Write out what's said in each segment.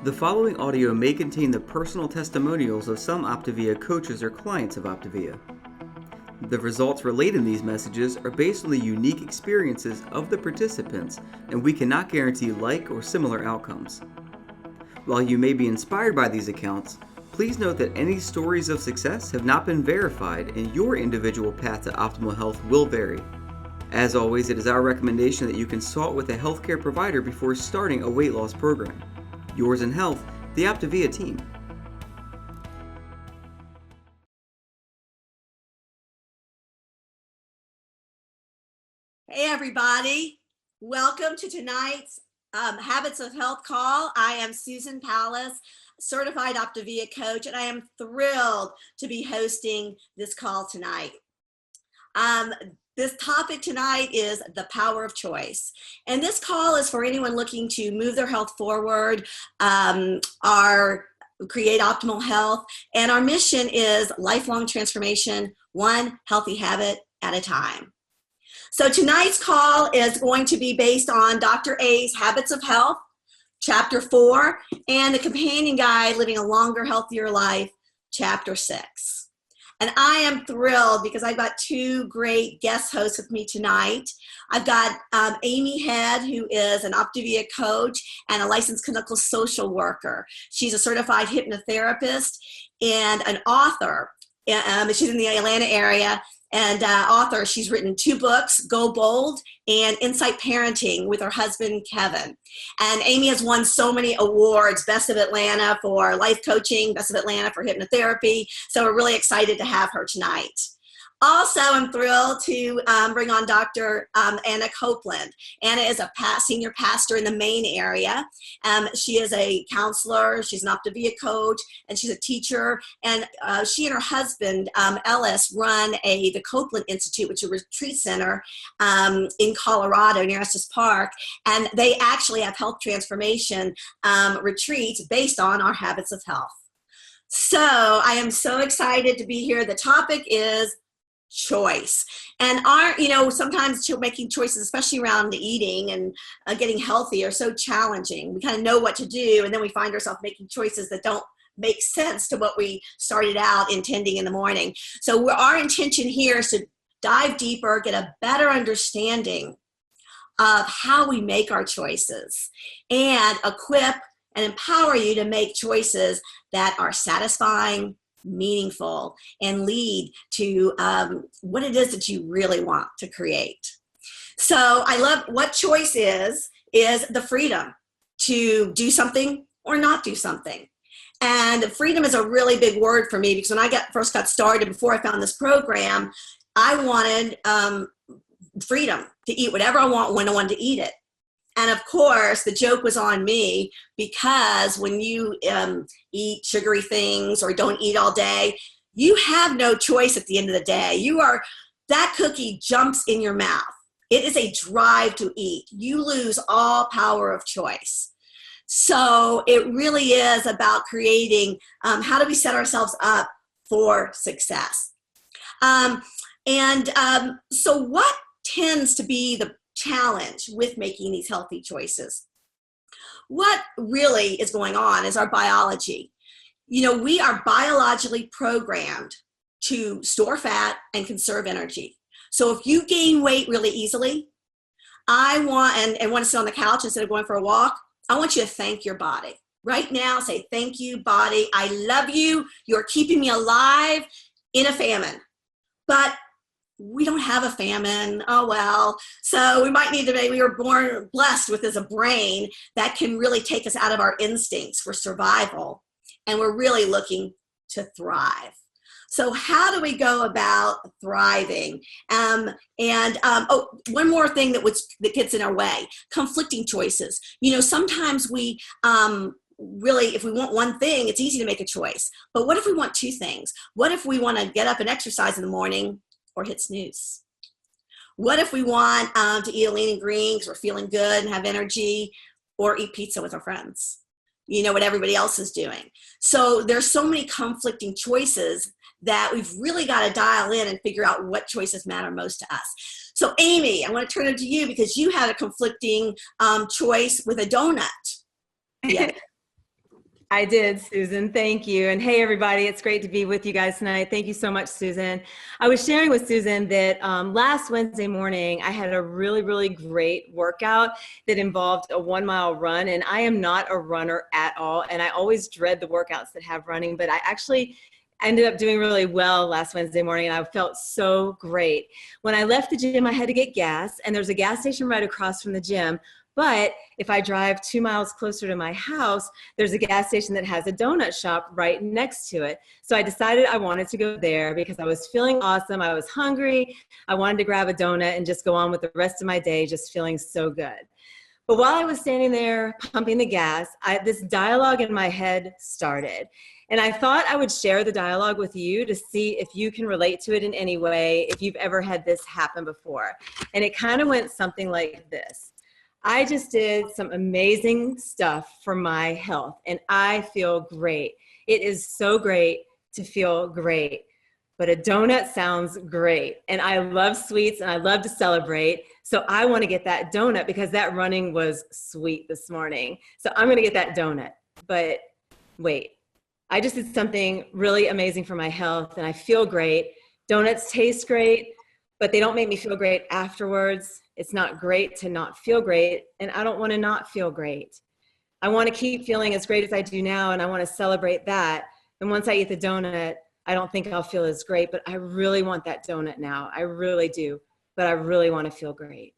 The following audio may contain the personal testimonials of some Optavia coaches or clients of Optavia. The results relayed in these messages are based on the unique experiences of the participants, and we cannot guarantee like or similar outcomes. While you may be inspired by these accounts, please note that any stories of success have not been verified and your individual path to optimal health will vary. As always, it is our recommendation that you consult with a healthcare provider before starting a weight loss program. Yours in health, the Optavia team. Hey everybody, welcome to tonight's Habits of Health call. I am Susan Pallas, certified Optavia coach, and I am thrilled to be hosting this call tonight. This topic tonight is the power of choice. And this call is for anyone looking to move their health forward, create optimal health. And our mission is lifelong transformation, one healthy habit at a time. So tonight's call is going to be based on Dr. A's Habits of Health, Chapter 4, and the companion guide, Living a Longer, Healthier Life, Chapter 6. And I am thrilled because I've got two great guest hosts with me tonight. I've got Amy Head, who is an Optavia coach and a licensed clinical social worker. She's a certified hypnotherapist and an author. She's in the Atlanta area and author. She's written 2 books, Go Bold and Insight Parenting, with her husband, Kevin. And Amy has won so many awards, Best of Atlanta for life coaching, Best of Atlanta for hypnotherapy. So we're really excited to have her tonight. Also, I'm thrilled to bring on Dr. Anna Copeland. Anna is a senior pastor in the Maine area. She is a counselor, she's an Optavia coach, and she's a teacher. And she and her husband, Ellis, run the Copeland Institute, which is a retreat center in Colorado near Estes Park. And they actually have health transformation retreats based on our habits of health. So I am so excited to be here. The topic is choice. And sometimes making choices, especially around eating and getting healthy, are so challenging. We kind of know what to do, and then we find ourselves making choices that don't make sense to what we started out intending in the morning. So our intention here is to dive deeper, get a better understanding of how we make our choices, and equip and empower you to make choices that are satisfying, meaningful, and lead to what it is that you really want to create. So I love what choice is the freedom to do something or not do something. And freedom is a really big word for me, because when I first got started, before I found this program, I wanted freedom to eat whatever I want when I wanted to eat it. And of course, the joke was on me, because when you eat sugary things or don't eat all day, you have no choice at the end of the day. That cookie jumps in your mouth. It is a drive to eat. You lose all power of choice. So it really is about creating how do we set ourselves up for success. So what tends to be the challenge with making these healthy choices? What really is going on is our biology. We are biologically programmed to store fat and conserve energy. So if you gain weight really easily, and want to sit on the couch instead of going for a walk, I want you to thank your body. Right now, say, thank you, body. I love you. You're keeping me alive in a famine. But we don't have a famine. Oh, well. So we might need to, we were born blessed with a brain that can really take us out of our instincts for survival. And we're really looking to thrive. So how do we go about thriving? One more thing that gets in our way, conflicting choices. Sometimes we really, if we want one thing, it's easy to make a choice. But what if we want 2 things? What if we want to get up and exercise in the morning or hit snooze? What if we want to eat a lean and green because we're feeling good and have energy, or eat pizza with our friends? What everybody else is doing. So there's so many conflicting choices that we've really got to dial in and figure out what choices matter most to us. So Amy, I want to turn it to you, because you had a conflicting choice with a donut. Yeah. I did, Susan. Thank you. And hey, everybody, it's great to be with you guys tonight. Thank you so much, Susan. I was sharing with Susan that last Wednesday morning, I had a really, really great workout that involved a 1-mile run. And I am not a runner at all. And I always dread the workouts that have running, but I actually ended up doing really well last Wednesday morning, and I felt so great. When I left the gym, I had to get gas, and there's a gas station right across from the gym. But if I drive 2 miles closer to my house, there's a gas station that has a donut shop right next to it. So I decided I wanted to go there because I was feeling awesome. I was hungry. I wanted to grab a donut and just go on with the rest of my day, just feeling so good. But while I was standing there pumping the gas, this dialogue in my head started. And I thought I would share the dialogue with you to see if you can relate to it in any way, if you've ever had this happen before. And it kind of went something like this. I just did some amazing stuff for my health, and I feel great. It is so great to feel great. But a donut sounds great. And I love sweets and I love to celebrate. So I want to get that donut because that running was sweet this morning. So I'm going to get that donut. But wait, I just did something really amazing for my health and I feel great. Donuts taste great, but they don't make me feel great afterwards. It's not great to not feel great, and I don't want to not feel great. I want to keep feeling as great as I do now, and I want to celebrate that. And once I eat the donut, I don't think I'll feel as great, but I really want that donut now. I really do, but I really want to feel great.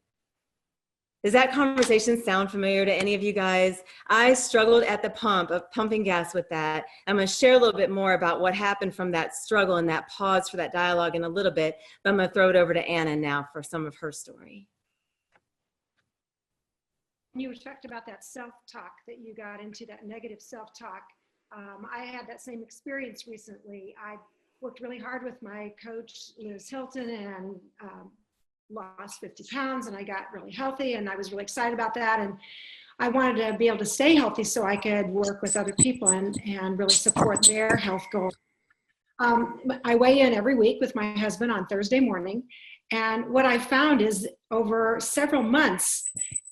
Does that conversation sound familiar to any of you guys? I struggled at the pump of pumping gas with that. I'm going to share a little bit more about what happened from that struggle and that pause for that dialogue in a little bit, but I'm going to throw it over to Anna now for some of her story. You talked about that self-talk that you got into, that negative self-talk. I had that same experience recently. I worked really hard with my coach, Liz Hilton, and lost 50 pounds, and I got really healthy, and I was really excited about that. And I wanted to be able to stay healthy so I could work with other people and really support their health goals. I weigh in every week with my husband on Thursday morning. And what I found is over several months,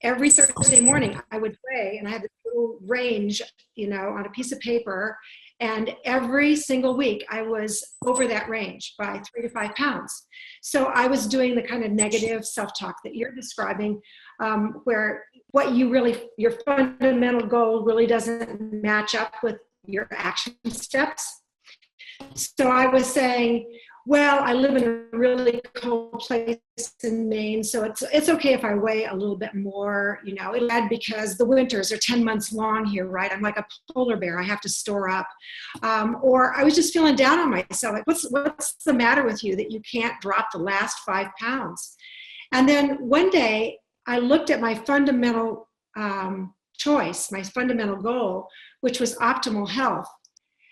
every Thursday morning I would weigh, and I had this little range, on a piece of paper. And every single week I was over that range by 3 to 5 pounds. So I was doing the kind of negative self-talk that you're describing, where your fundamental goal really doesn't match up with your action steps. So I was saying, well, I live in a really cold place in Maine, so it's okay if I weigh a little bit more, because the winters are 10 months long here, right? I'm like a polar bear. I have to store up. Or I was just feeling down on myself. Like, what's the matter with you that you can't drop the last 5 pounds? And then one day I looked at my fundamental choice, my fundamental goal, which was optimal health.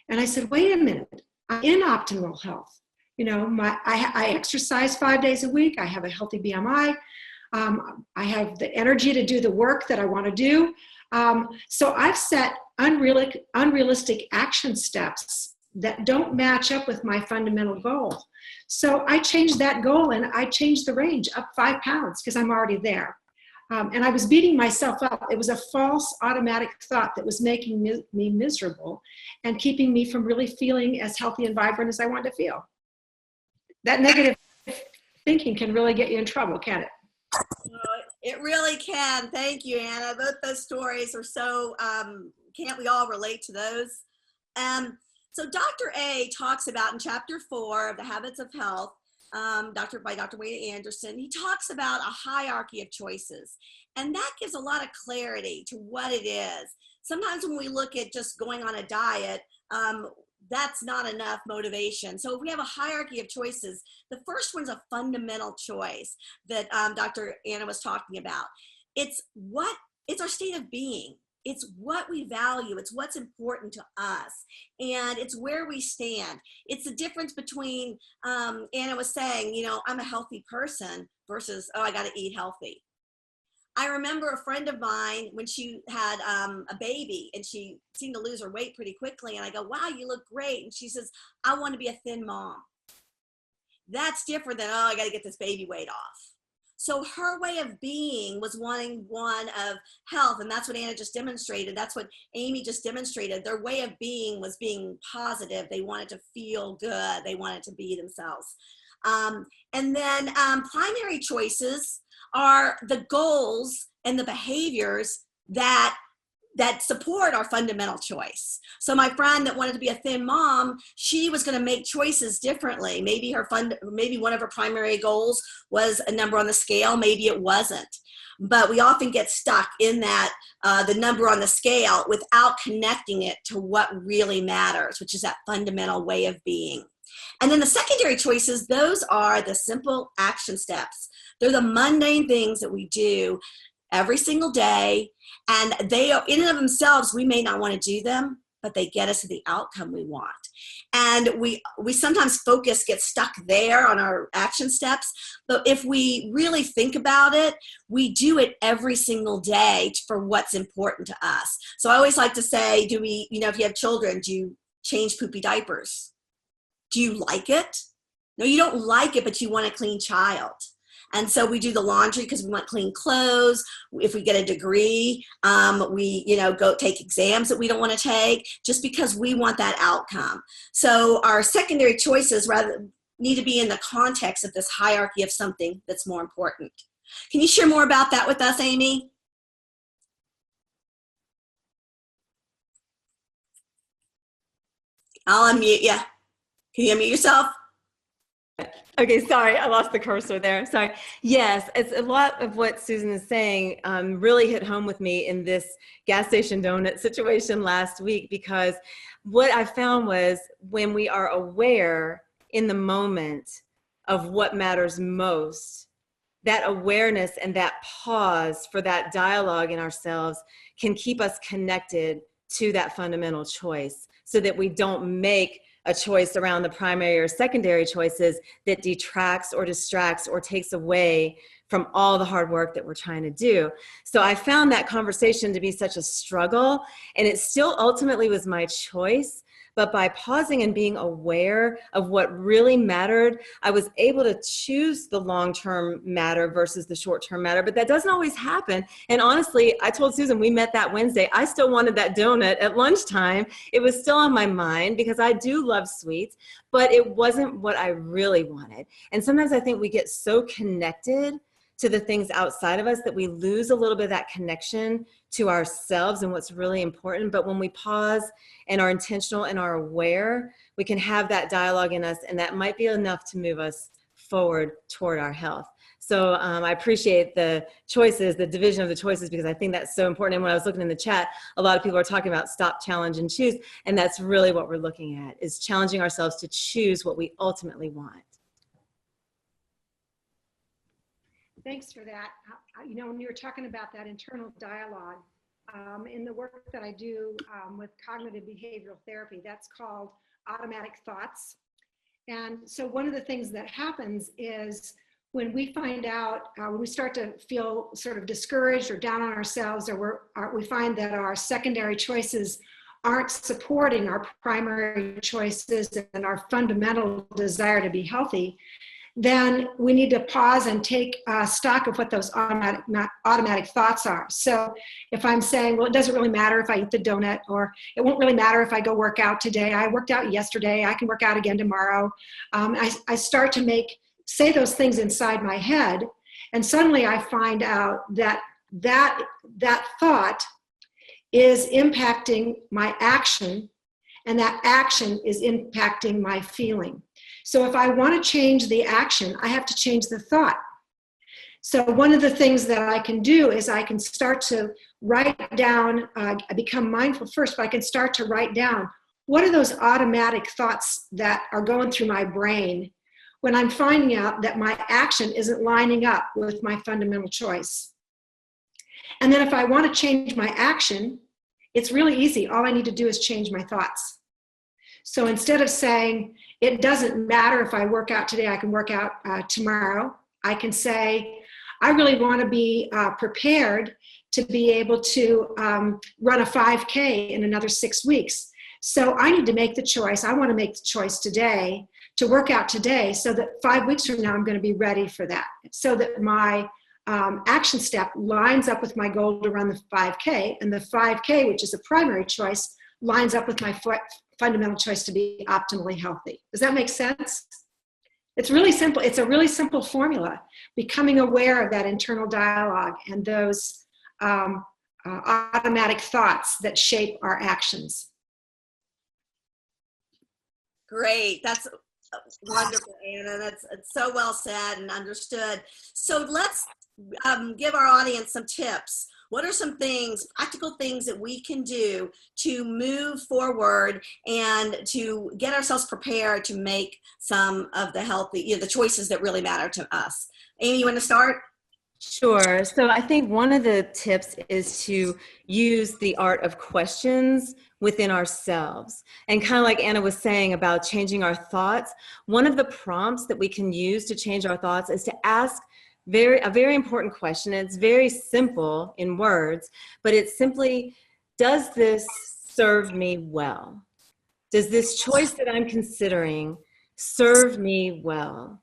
And I said, wait a minute, I'm in optimal health. I exercise 5 days a week. I have a healthy BMI. I have the energy to do the work that I want to do. So I've set unrealistic action steps that don't match up with my fundamental goal. So I changed that goal and I changed the range up 5 pounds because I'm already there. And I was beating myself up. It was a false automatic thought that was making me miserable and keeping me from really feeling as healthy and vibrant as I wanted to feel. That negative thinking can really get you in trouble, can't it? It really can. Thank you, Anna. Both those stories are so, can't we all relate to those? So Dr. A talks about in chapter 4 of The Habits of Health, by Dr. Wade Anderson, he talks about a hierarchy of choices. And that gives a lot of clarity to what it is. Sometimes when we look at just going on a diet, that's not enough motivation. So if we have a hierarchy of choices, the first one's a fundamental choice that Dr. Anna was talking about. It's our state of being. It's what we value. It's what's important to us. And it's where we stand. It's the difference between, Anna was saying, I'm a healthy person versus, I got to eat healthy. I remember a friend of mine when she had a baby and she seemed to lose her weight pretty quickly. And I go, wow, you look great. And she says, I want to be a thin mom. That's different than, I got to get this baby weight off. So her way of being was wanting one of health, and that's what Anna just demonstrated. That's what Amy just demonstrated. Their way of being was being positive. They wanted to feel good. They wanted to be themselves. And then primary choices are the goals and the behaviors that support our fundamental choice. So my friend that wanted to be a thin mom, she was going to make choices differently. Maybe maybe one of her primary goals was a number on the scale. Maybe it wasn't. But we often get stuck in that, the number on the scale, without connecting it to what really matters, which is that fundamental way of being. And then the secondary choices, those are the simple action steps. They're the mundane things that we do every single day, and they are in and of themselves, we may not want to do them, but they get us to the outcome we want. And we sometimes gets stuck there on our action steps, but if we really think about it, we do it every single day for what's important to us. So I always like to say, if you have children, do you change poopy diapers? Do you like it? No, you don't like it, but you want a clean child. And so we do the laundry because we want clean clothes. If we get a degree, we go take exams that we don't want to take, just because we want that outcome. So our secondary choices need to be in the context of this hierarchy of something that's more important. Can you share more about that with us, Amy? I'll unmute you. Can you unmute yourself? Okay, sorry, I lost the cursor there. Sorry. Yes, it's a lot of what Susan is saying really hit home with me in this gas station donut situation last week, because what I found was when we are aware in the moment of what matters most, that awareness and that pause for that dialogue in ourselves can keep us connected to that fundamental choice, so that we don't make a choice around the primary or secondary choices that detracts or distracts or takes away from all the hard work that we're trying to do. So I found that conversation to be such a struggle, and it still ultimately was my choice. But by pausing and being aware of what really mattered, I was able to choose the long-term matter versus the short-term matter. But that doesn't always happen. And honestly, I told Susan, we met that Wednesday, I still wanted that donut at lunchtime. It was still on my mind because I do love sweets, but it wasn't what I really wanted. And sometimes I think we get so connected to the things outside of us that we lose a little bit of that connection to ourselves and what's really important. But when we pause and are intentional and are aware, we can have that dialogue in us, and that might be enough to move us forward toward our health. So I appreciate the choices, the division of the choices, because I think that's so important. And when I was looking in the chat, a lot of people are talking about stop, challenge, and choose. And that's really what we're looking at, is challenging ourselves to choose what we ultimately want. Thanks for that. When you were talking about that internal dialogue, in the work that I do with cognitive behavioral therapy, that's called automatic thoughts. And so one of the things that happens is when we find out, when we start to feel sort of discouraged or down on ourselves, or we find that our secondary choices aren't supporting our primary choices and our fundamental desire to be healthy, then we need to pause and take stock of what those automatic thoughts are. So if I'm saying, well, it doesn't really matter if I eat the donut, or it won't really matter if I go work out today. I worked out yesterday. I can work out again tomorrow. I start to say those things inside my head, and suddenly I find out that thought is impacting my action, and that action is impacting my feeling. So if I want to change the action, I have to change the thought. So one of the things that I can do is I can start to write down, I become mindful first, but I can start to write down, what are those automatic thoughts that are going through my brain when I'm finding out that my action isn't lining up with my fundamental choice. And then if I want to change my action, it's really easy. All I need to do is change my thoughts. So instead of saying, it doesn't matter if I work out today, I can work out tomorrow, I can say, I really want to be prepared to be able to run a 5K in another 6 weeks. So I need to make the choice. I want to make the choice today to work out today so that 5 weeks from now I'm going to be ready for that, so that my action step lines up with my goal to run the 5K, and the 5K, which is a primary choice, lines up with my fundamental choice to be optimally healthy. Does that make sense? It's really simple. It's a really simple formula. Becoming aware of that internal dialogue and those automatic thoughts that shape our actions. Great. That's wonderful, Anna. It's so well said and understood. So let's give our audience some tips. What are some things, practical things that we can do to move forward and to get ourselves prepared to make some of the healthy, the choices that really matter to us? Amy, you want to start? Sure. So I think one of the tips is to use the art of questions within ourselves. And kind of like Anna was saying about changing our thoughts, one of the prompts that we can use to change our thoughts is to ask a very important question. It's very simple in words, but it's simply, does this serve me well? Does this choice that I'm considering serve me well?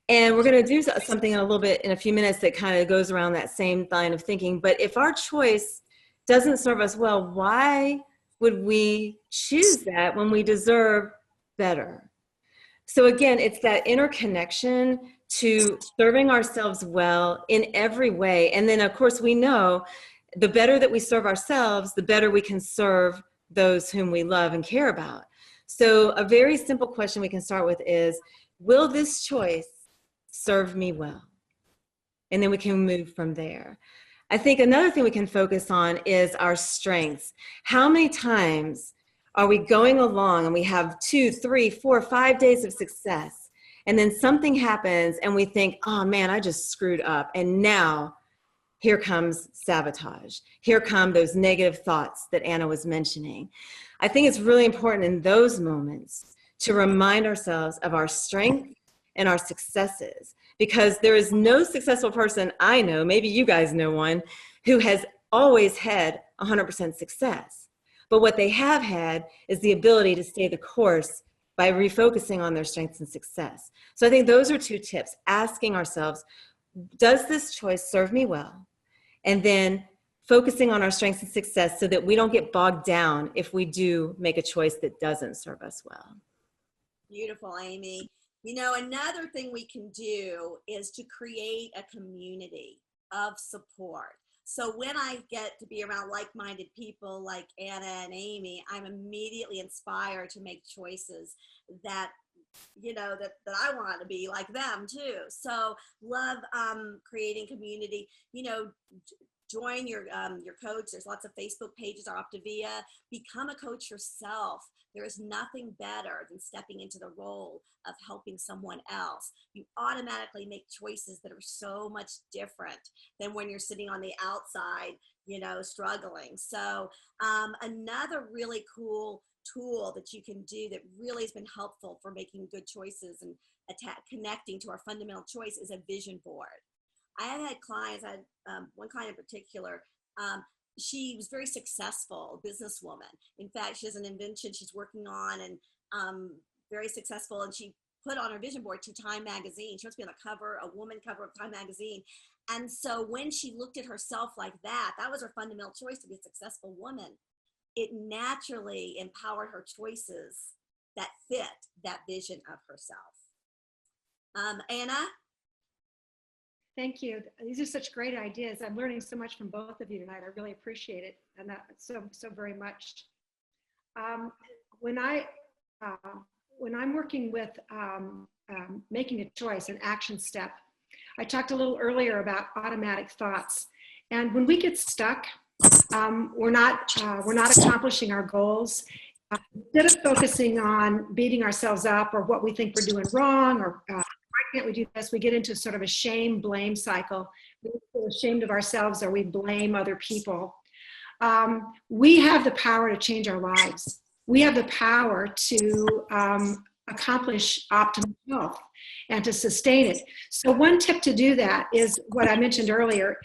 And we're going to do something in a few minutes that kind of goes around that same line of thinking. But if our choice doesn't serve us well, why would we choose that when we deserve better? So again, it's that interconnection to serving ourselves well in every way. And then, of course, we know the better that we serve ourselves, the better we can serve those whom we love and care about. So a very simple question we can start with is, will this choice serve me well? And then we can move from there. I think another thing we can focus on is our strengths. How many times are we going along and we have 2, 3, 4, 5 days of success, and then something happens and we think, oh man, I just screwed up. And now here comes sabotage. Here come those negative thoughts that Anna was mentioning. I think it's really important in those moments to remind ourselves of our strength and our successes, because there is no successful person I know, maybe you guys know one, who has always had 100% success. But what they have had is the ability to stay the course by refocusing on their strengths and success. So I think those are 2 tips, asking ourselves, does this choice serve me well? And then focusing on our strengths and success so that we don't get bogged down if we do make a choice that doesn't serve us well. Beautiful, Amy. Another thing we can do is to create a community of support. So when I get to be around like-minded people like Anna and Amy, I'm immediately inspired to make choices that, that I want to be like them too. So love creating community. Join your coach. There's lots of Facebook pages are Optavia. Become a coach yourself. There is nothing better than stepping into the role of helping someone else. You automatically make choices that are so much different than when you're sitting on the outside, struggling. So another really cool tool that you can do that really has been helpful for making good choices and connecting to our fundamental choice is a vision board. I have had clients, I had one client in particular, she was very successful businesswoman. In fact, she has an invention she's working on and very successful. And she put on her vision board to Time magazine. She wants to be on the cover, a woman cover of Time magazine. And so when she looked at herself like that was her fundamental choice to be a successful woman. It naturally empowered her choices that fit that vision of herself. Anna? Thank you. These are such great ideas. I'm learning so much from both of you tonight. I really appreciate it, and so very much. When I'm working with making a choice, an action step, I talked a little earlier about automatic thoughts, and when we get stuck, we're not accomplishing our goals. Instead of focusing on beating ourselves up or what we think we're doing wrong or why can't we do this, we get into sort of a shame-blame cycle. We feel ashamed of ourselves or we blame other people. We have the power to change our lives. We have the power to accomplish optimal health and to sustain it. So one tip to do that is what I mentioned earlier,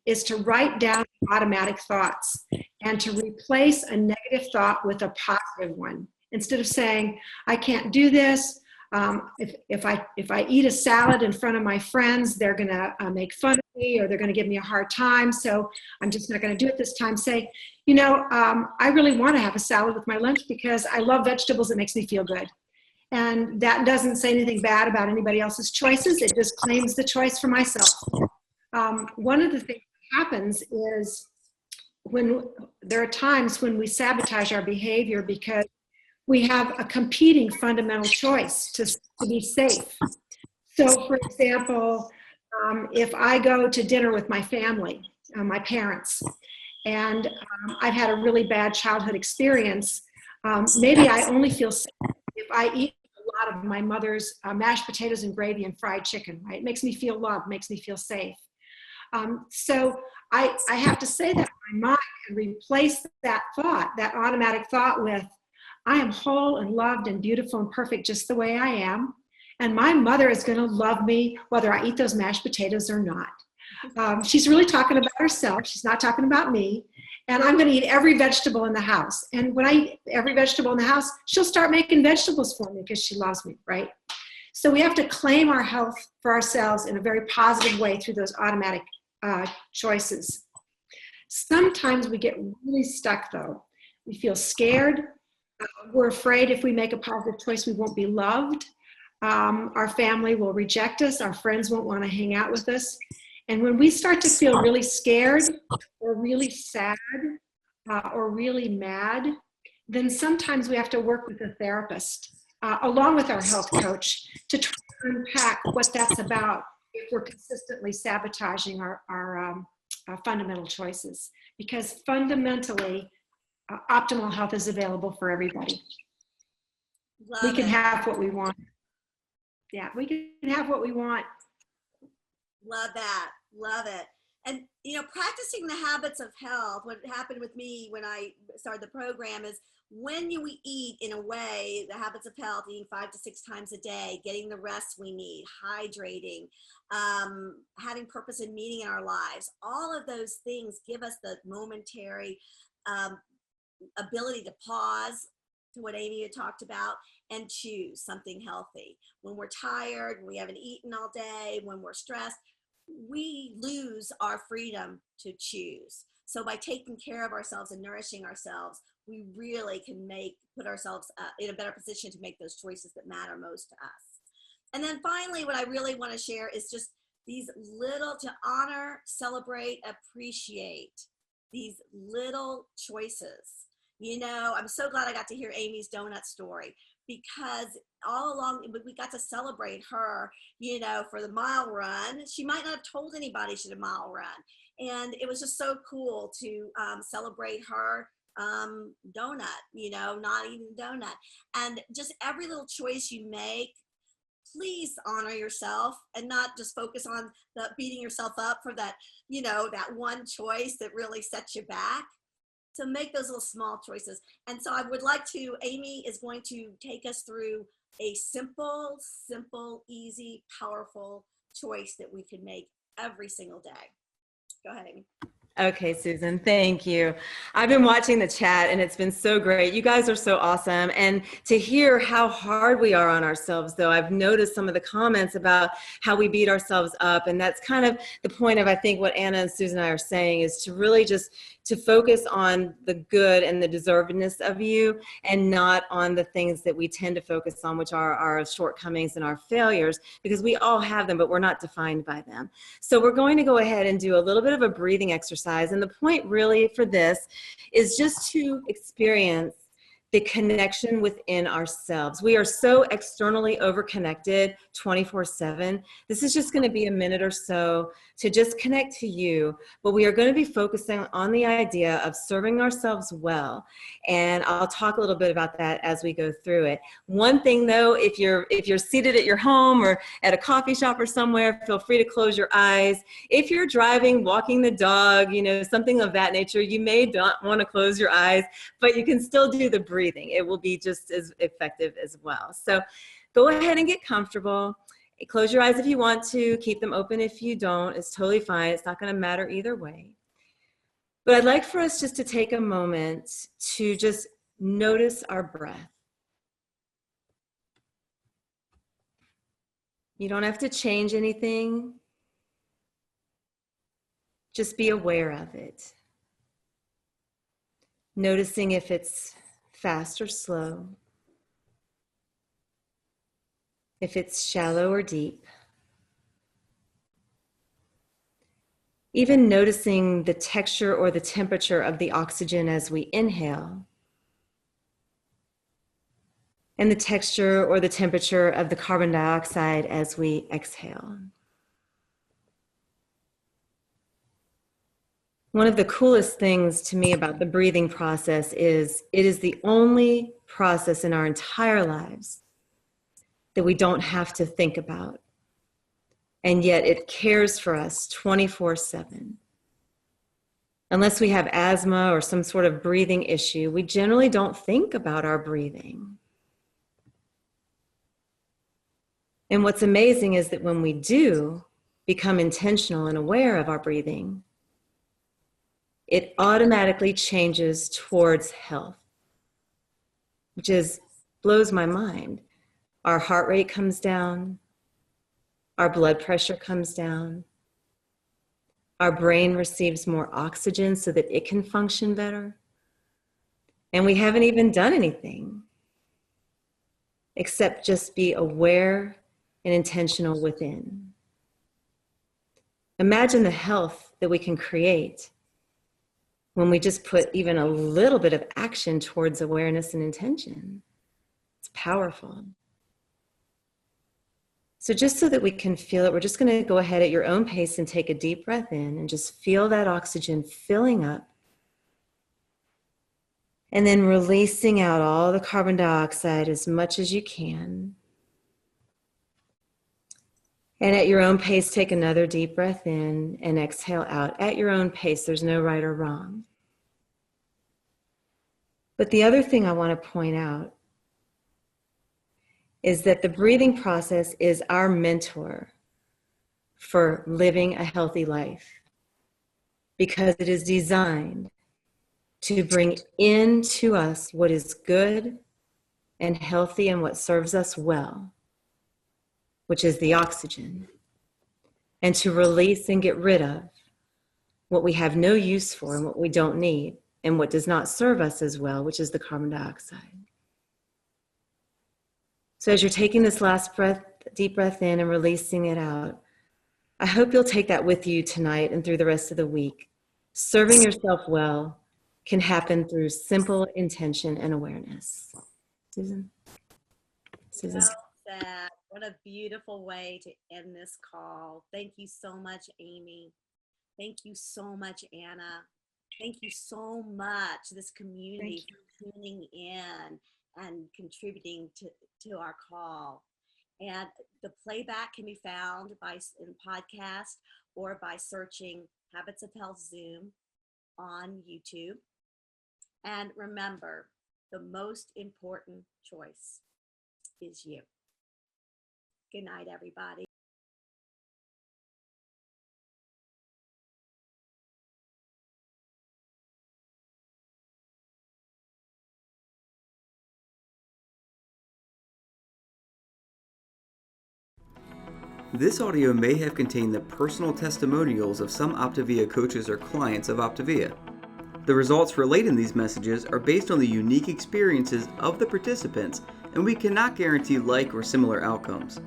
is to write down automatic thoughts and to replace a negative thought with a positive one. Instead of saying, I can't do this, If I eat a salad in front of my friends, they're gonna make fun of me, or they're gonna give me a hard time. So I'm just not gonna do it this time. Say, I really want to have a salad with my lunch because I love vegetables. It makes me feel good. And that doesn't say anything bad about anybody else's choices. It just claims the choice for myself. One of the things that happens is when there are times when we sabotage our behavior because we have a competing fundamental choice to be safe. So, for example, if I go to dinner with my family, my parents, and I've had a really bad childhood experience, maybe I only feel safe if I eat a lot of my mother's mashed potatoes and gravy and fried chicken, right? It makes me feel loved, makes me feel safe. So I have to say that my mind can replace that thought, that automatic thought, with, I am whole and loved and beautiful and perfect just the way I am. And my mother is going to love me whether I eat those mashed potatoes or not. She's really talking about herself. She's not talking about me. And I'm going to eat every vegetable in the house. And when I eat every vegetable in the house, she'll start making vegetables for me because she loves me, right? So we have to claim our health for ourselves in a very positive way through those automatic choices. Sometimes we get really stuck, though. We feel scared. We're afraid if we make a positive choice, we won't be loved. Our family will reject us. Our friends won't want to hang out with us. And when we start to feel really scared or really sad or really mad, then sometimes we have to work with a therapist along with our health coach to try to unpack what that's about if we're consistently sabotaging our fundamental choices. Because fundamentally, optimal health is available for everybody. We can have what we want. Yeah, we can have what we want. Love that. Love it. And, practicing the habits of health, what happened with me when I started the program is when we eat in a way, the habits of health, eating 5 to 6 times a day, getting the rest we need, hydrating, having purpose and meaning in our lives, all of those things give us the momentary ability to pause, to what Amy had talked about, and choose something healthy. When we're tired, when we haven't eaten all day, when we're stressed, we lose our freedom to choose. So by taking care of ourselves and nourishing ourselves, we really can put ourselves in a better position to make those choices that matter most to us. And then finally, what I really want to share is just these little, to honor, celebrate, appreciate these little choices. I'm so glad I got to hear Amy's donut story, because all along we got to celebrate her, for the mile run. She might not have told anybody she did a mile run. And it was just so cool to celebrate her donut, not eating the donut. And just every little choice you make, please honor yourself and not just focus on the beating yourself up for that, that one choice that really sets you back. So make those little small choices. And so I would like to, Amy is going to take us through a simple, easy, powerful choice that we can make every single day. Go ahead, Amy. Okay, Susan, thank you. I've been watching the chat and it's been so great. You guys are so awesome. And to hear how hard we are on ourselves, though, I've noticed some of the comments about how we beat ourselves up. And that's kind of the point of, I think, what Anna and Susan and I are saying, is to really just to focus on the good and the deservedness of you, and not on the things that we tend to focus on, which are our shortcomings and our failures, because we all have them, but we're not defined by them. So we're going to go ahead and do a little bit of a breathing exercise. And the point really for this is just to experience the connection within ourselves. We are so externally overconnected 24/7. This is just going to be a minute or so to just connect to you, but we are going to be focusing on the idea of serving ourselves well. And I'll talk a little bit about that as we go through it. One thing though, if you're seated at your home or at a coffee shop or somewhere, feel free to close your eyes. If you're driving, walking the dog, something of that nature, you may not want to close your eyes, but you can still do the breathing. It will be just as effective as well. So go ahead and get comfortable. Close your eyes if you want to. Keep them open if you don't. It's totally fine. It's not going to matter either way. But I'd like for us just to take a moment to just notice our breath. You don't have to change anything. Just be aware of it. Noticing if it's fast or slow, if it's shallow or deep. Even noticing the texture or the temperature of the oxygen as we inhale, and the texture or the temperature of the carbon dioxide as we exhale. One of the coolest things to me about the breathing process is it is the only process in our entire lives that we don't have to think about. And yet it cares for us 24/7. Unless we have asthma or some sort of breathing issue, we generally don't think about our breathing. And what's amazing is that when we do become intentional and aware of our breathing, it automatically changes towards health, which blows my mind. Our heart rate comes down, our blood pressure comes down, our brain receives more oxygen so that it can function better. And we haven't even done anything except just be aware and intentional within. Imagine the health that we can create when we just put even a little bit of action towards awareness and intention. It's powerful. So just so that we can feel it, we're just going to go ahead at your own pace and take a deep breath in and just feel that oxygen filling up. And then releasing out all the carbon dioxide as much as you can. And at your own pace, take another deep breath in and exhale out at your own pace. There's no right or wrong. But the other thing I want to point out is that the breathing process is our mentor for living a healthy life, because it is designed to bring into us what is good and healthy and what serves us well, which is the oxygen, and to release and get rid of what we have no use for and what we don't need and what does not serve us as well, which is the carbon dioxide. So as you're taking this last breath, deep breath in and releasing it out, I hope you'll take that with you tonight and through the rest of the week. Serving yourself well can happen through simple intention and awareness. Susan? Well said. What a beautiful way to end this call. Thank you so much, Amy. Thank you so much, Anna. Thank you so much, this community, for tuning in and contributing to our call. And the playback can be found in podcast or by searching Habits of Health Zoom on YouTube. And remember, the most important choice is you. Good night, everybody. This audio may have contained the personal testimonials of some Optavia coaches or clients of Optavia. The results relayed in these messages are based on the unique experiences of the participants, and we cannot guarantee like or similar outcomes.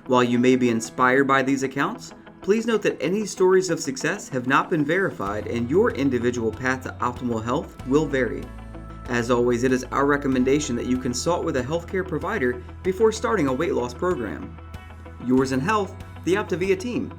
While you may be inspired by these accounts, please note that any stories of success have not been verified and your individual path to optimal health will vary. As always, it is our recommendation that you consult with a healthcare provider before starting a weight loss program. Yours in health, the Optavia team.